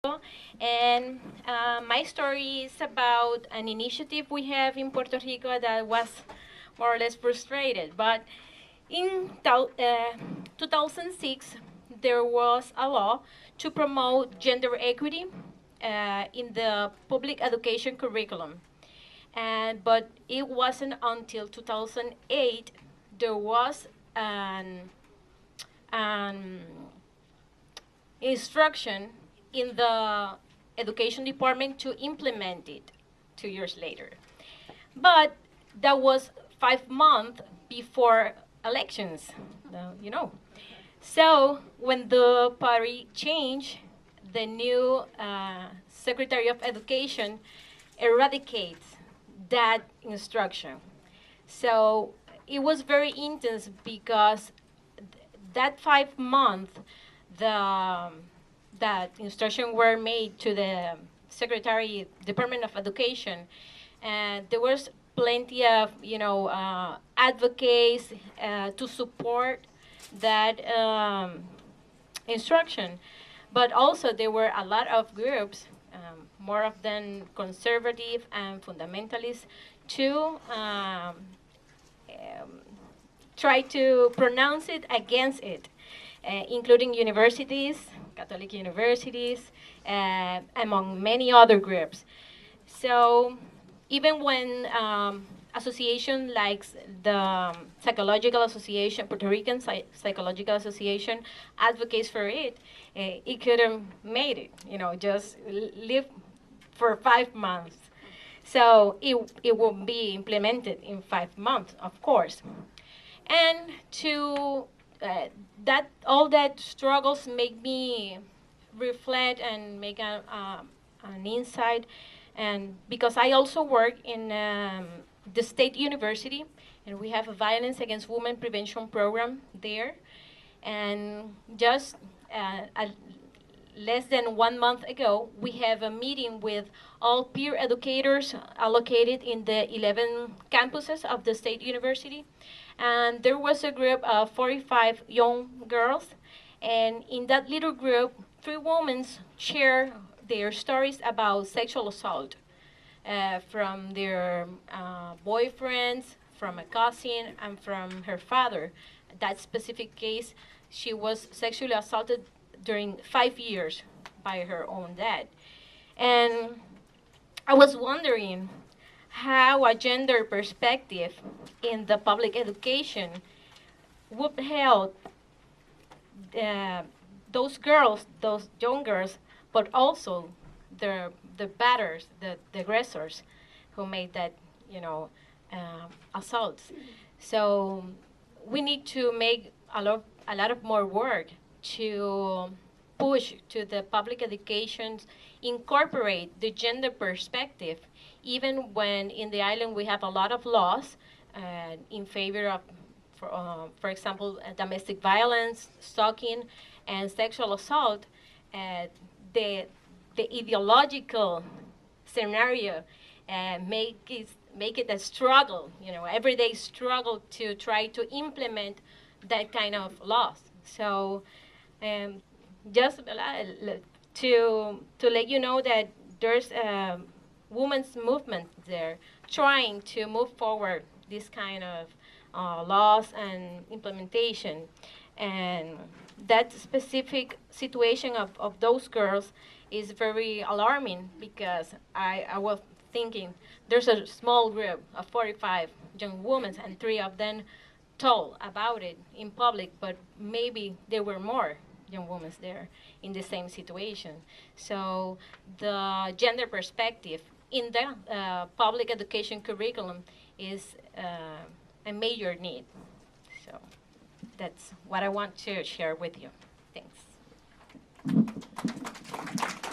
And my story is about an initiative we have in Puerto Rico that was more or less frustrated. But in 2006, there was a law to promote gender equity in the public education curriculum. But it wasn't until 2008 there was an instruction in the education department to implement it 2 years later. But that was 5 months before elections, you know. So when the party changed, the new Secretary of Education eradicates that instruction. So it was very intense because that 5 months, the that instruction were made to the Secretary Department of Education, and there was plenty of advocates to support that instruction, but also there were a lot of groups, more of them conservative and fundamentalist, to try to pronounce it against it, including universities, Catholic universities, among many other groups. So even when association like the Psychological Association, Puerto Rican Psychological Association advocates for it, it couldn't made it, just live for 5 months. So it will be implemented in 5 months, of course. And to that all that struggles make me reflect and make an insight, and because I also work in the state university, and we have a violence against women prevention program there, and just less than 1 month ago, we have a meeting with all peer educators allocated in the 11 campuses of the state university. And there was a group of 45 young girls. And in that little group, 3 women share their stories about sexual assault from their boyfriends, from a cousin, and from her father. That specific case, she was sexually assaulted during 5 years by her own dad. And I was wondering how a gender perspective in the public education would help those girls, those young girls, but also the batters, the aggressors who made that, assaults. So we need to make a lot of more work to push to the public education, incorporate the gender perspective, even when in the island we have a lot of laws in favor of, for example, domestic violence, stalking, and sexual assault. The ideological scenario make it a struggle, everyday struggle to try to implement that kind of laws. So just to let you know that there's a women's movement there trying to move forward this kind of laws and implementation. And that specific situation of those girls is very alarming, because I was thinking there's a small group of 45 young women and 3 of them told about it in public, but maybe there were more young women there in the same situation. So the gender perspective in the public education curriculum is a major need. So that's what I want to share with you.